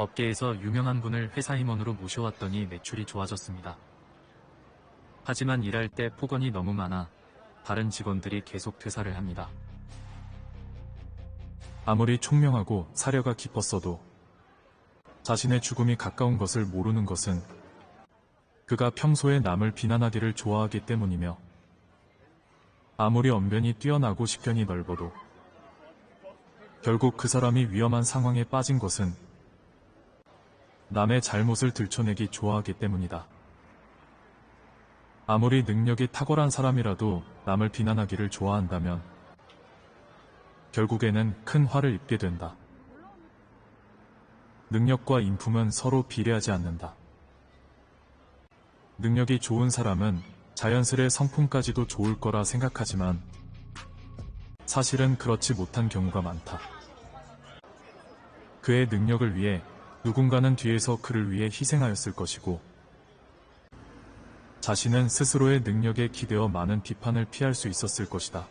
업계에서 유명한 분을 회사 임원으로 모셔왔더니 매출이 좋아졌습니다. 하지만 일할 때 폭언이 너무 많아 다른 직원들이 계속 퇴사를 합니다. 아무리 총명하고 사려가 깊었어도 자신의 죽음이 가까운 것을 모르는 것은 그가 평소에 남을 비난하기를 좋아하기 때문이며, 아무리 언변이 뛰어나고 식견이 넓어도 결국 그 사람이 위험한 상황에 빠진 것은 남의 잘못을 들춰내기 좋아하기 때문이다. 아무리 능력이 탁월한 사람이라도 남을 비난하기를 좋아한다면 결국에는 큰 화를 입게 된다. 능력과 인품은 서로 비례하지 않는다. 능력이 좋은 사람은 자연스레 성품까지도 좋을 거라 생각하지만 사실은 그렇지 못한 경우가 많다. 그의 능력을 위해 누군가는 뒤에서 그를 위해 희생하였을 것이고, 자신은 스스로의 능력에 기대어 많은 비판을 피할 수 있었을 것이다.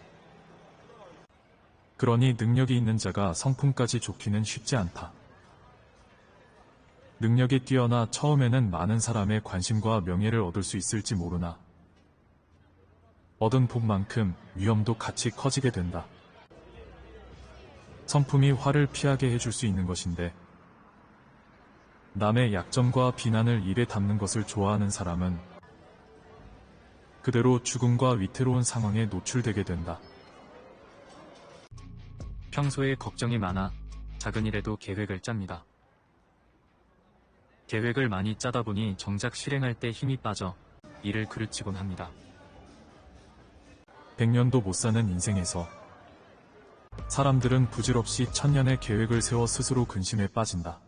그러니 능력이 있는 자가 성품까지 좋기는 쉽지 않다. 능력이 뛰어나 처음에는 많은 사람의 관심과 명예를 얻을 수 있을지 모르나 얻은 복만큼 위험도 같이 커지게 된다. 성품이 화를 피하게 해줄 수 있는 것인데, 남의 약점과 비난을 입에 담는 것을 좋아하는 사람은 그대로 죽음과 위태로운 상황에 노출되게 된다. 평소에 걱정이 많아 작은 일에도 계획을 짭니다. 계획을 많이 짜다 보니 정작 실행할 때 힘이 빠져 일을 그르치곤 합니다. 100년도 못 사는 인생에서 사람들은 부질없이 1000년의 계획을 세워 스스로 근심에 빠진다.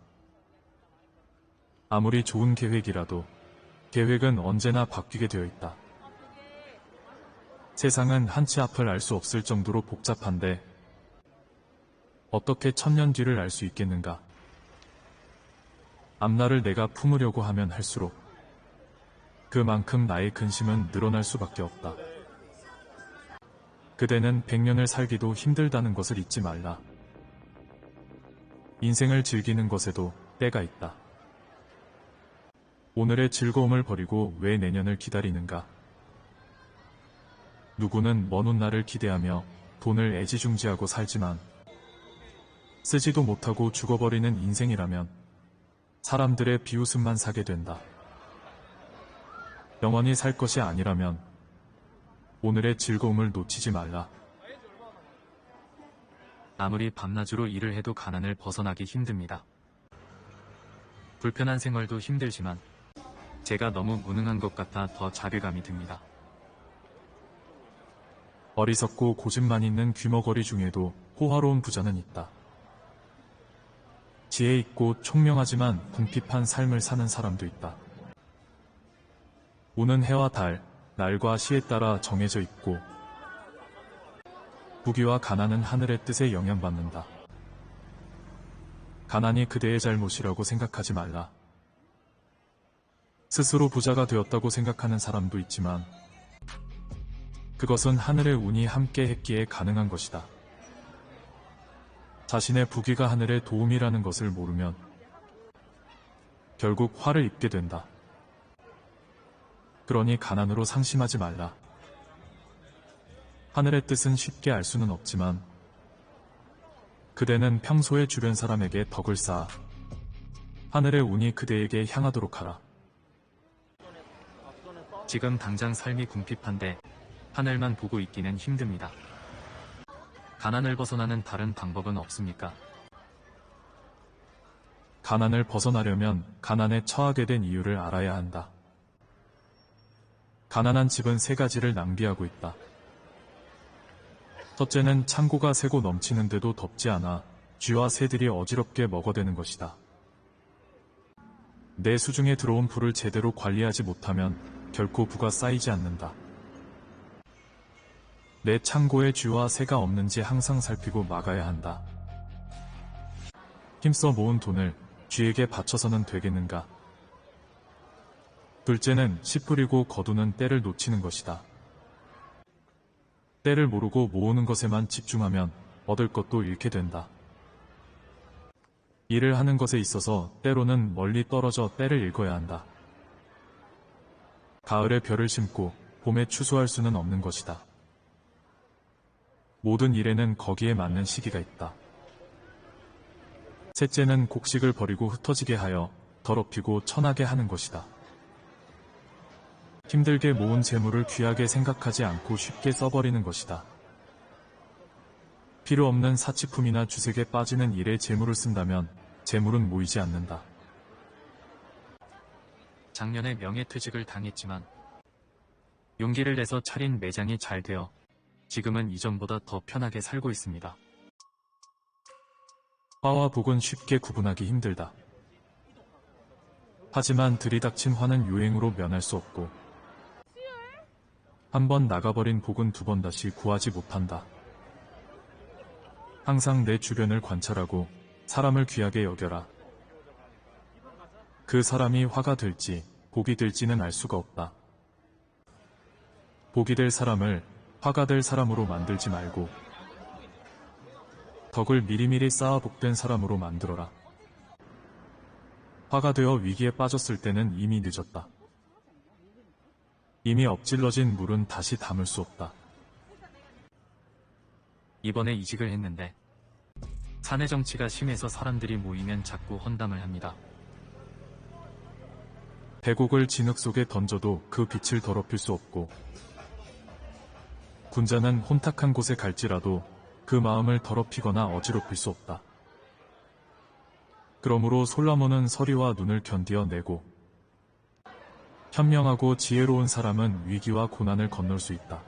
아무리 좋은 계획이라도 계획은 언제나 바뀌게 되어 있다. 세상은 한치 앞을 알 수 없을 정도로 복잡한데 어떻게 1000년 뒤를 알 수 있겠는가? 앞날을 내가 품으려고 하면 할수록 그만큼 나의 근심은 늘어날 수밖에 없다. 그대는 100년을 살기도 힘들다는 것을 잊지 말라. 인생을 즐기는 것에도 때가 있다. 오늘의 즐거움을 버리고 왜 내년을 기다리는가? 누구는 먼 훗날을 기대하며 돈을 애지중지하고 살지만 쓰지도 못하고 죽어버리는 인생이라면 사람들의 비웃음만 사게 된다. 영원히 살 것이 아니라면 오늘의 즐거움을 놓치지 말라. 아무리 밤낮으로 일을 해도 가난을 벗어나기 힘듭니다. 불편한 생활도 힘들지만 제가 너무 무능한 것 같아 더 자괴감이 듭니다. 어리석고 고집만 있는 귀머거리 중에도 호화로운 부자는 있다. 지혜 있고 총명하지만 궁핍한 삶을 사는 사람도 있다. 오는 해와 달, 날과 시에 따라 정해져 있고 부귀와 가난은 하늘의 뜻에 영향받는다. 가난이 그대의 잘못이라고 생각하지 말라. 스스로 부자가 되었다고 생각하는 사람도 있지만 그것은 하늘의 운이 함께 했기에 가능한 것이다. 자신의 부귀가 하늘의 도움이라는 것을 모르면 결국 화를 입게 된다. 그러니 가난으로 상심하지 말라. 하늘의 뜻은 쉽게 알 수는 없지만 그대는 평소에 주변 사람에게 덕을 쌓아 하늘의 운이 그대에게 향하도록 하라. 지금 당장 삶이 궁핍한데 하늘만 보고 있기는 힘듭니다. 가난을 벗어나는 다른 방법은 없습니까? 가난을 벗어나려면 가난에 처하게 된 이유를 알아야 한다. 가난한 집은 3가지를 낭비하고 있다. 첫째는 창고가 새고 넘치는데도 덥지 않아 쥐와 새들이 어지럽게 먹어대는 것이다. 내 수중에 들어온 불을 제대로 관리하지 못하면 결코 부가 쌓이지 않는다. 내 창고에 쥐와 새가 없는지 항상 살피고 막아야 한다. 힘써 모은 돈을 쥐에게 바쳐서는 되겠는가? 둘째는 씨 뿌리고 거두는 때를 놓치는 것이다. 때를 모르고 모으는 것에만 집중하면 얻을 것도 잃게 된다. 일을 하는 것에 있어서 때로는 멀리 떨어져 때를 읽어야 한다. 가을에 벼를 심고 봄에 추수할 수는 없는 것이다. 모든 일에는 거기에 맞는 시기가 있다. 셋째는 곡식을 버리고 흩어지게 하여 더럽히고 천하게 하는 것이다. 힘들게 모은 재물을 귀하게 생각하지 않고 쉽게 써버리는 것이다. 필요 없는 사치품이나 주색에 빠지는 일에 재물을 쓴다면 재물은 모이지 않는다. 작년에 명예퇴직을 당했지만 용기를 내서 차린 매장이 잘 되어 지금은 이전보다 더 편하게 살고 있습니다. 화와 복은 쉽게 구분하기 힘들다. 하지만 들이닥친 화는 유행으로 면할 수 없고 한 번 나가버린 복은 두 번 다시 구하지 못한다. 항상 내 주변을 관찰하고 사람을 귀하게 여겨라. 그 사람이 화가 될지 복이 될지는 알 수가 없다. 복이 될 사람을 화가 될 사람으로 만들지 말고 덕을 미리미리 쌓아 복된 사람으로 만들어라. 화가 되어 위기에 빠졌을 때는 이미 늦었다. 이미 엎질러진 물은 다시 담을 수 없다. 이번에 이직을 했는데 사내 정치가 심해서 사람들이 모이면 자꾸 헌담을 합니다. 백옥을 진흙 속에 던져도 그 빛을 더럽힐 수 없고 군자는 혼탁한 곳에 갈지라도 그 마음을 더럽히거나 어지럽힐 수 없다. 그러므로 솔라몬은 서리와 눈을 견디어내고 현명하고 지혜로운 사람은 위기와 고난을 건널 수 있다.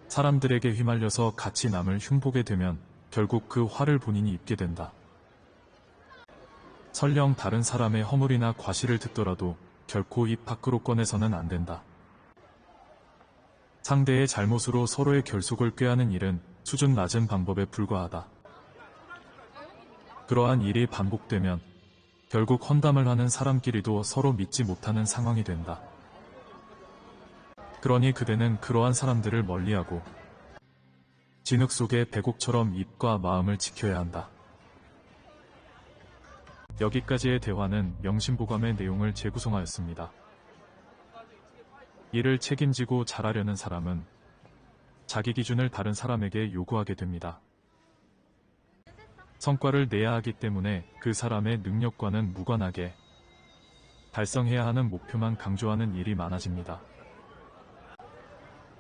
사람들에게 휘말려서 같이 남을 흉보게 되면 결국 그 화를 본인이 입게 된다. 설령 다른 사람의 허물이나 과실을 듣더라도 결코 입 밖으로 꺼내서는 안 된다. 상대의 잘못으로 서로의 결속을 꾀하는 일은 수준 낮은 방법에 불과하다. 그러한 일이 반복되면 결국 헌담을 하는 사람끼리도 서로 믿지 못하는 상황이 된다. 그러니 그대는 그러한 사람들을 멀리하고 진흙 속의 백옥처럼 입과 마음을 지켜야 한다. 여기까지의 대화는 명심보감의 내용을 재구성하였습니다. 일을 책임지고 잘하려는 사람은 자기 기준을 다른 사람에게 요구하게 됩니다. 성과를 내야 하기 때문에 그 사람의 능력과는 무관하게 달성해야 하는 목표만 강조하는 일이 많아집니다.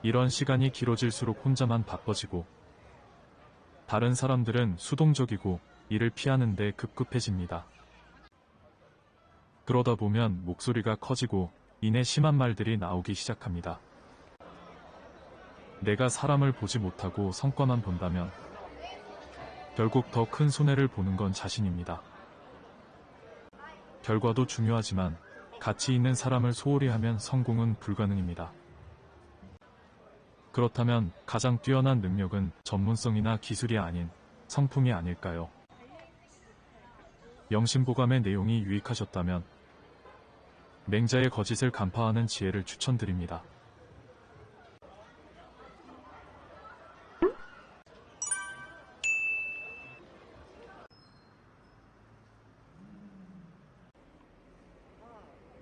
이런 시간이 길어질수록 혼자만 바빠지고 다른 사람들은 수동적이고 일을 피하는 데 급급해집니다. 그러다 보면 목소리가 커지고 이내 심한 말들이 나오기 시작합니다. 내가 사람을 보지 못하고 성과만 본다면 결국 더 큰 손해를 보는 건 자신입니다. 결과도 중요하지만 가치 있는 사람을 소홀히 하면 성공은 불가능입니다. 그렇다면 가장 뛰어난 능력은 전문성이나 기술이 아닌 성품이 아닐까요? 명심보감의 내용이 유익하셨다면 맹자의 거짓을 간파하는 지혜를 추천드립니다.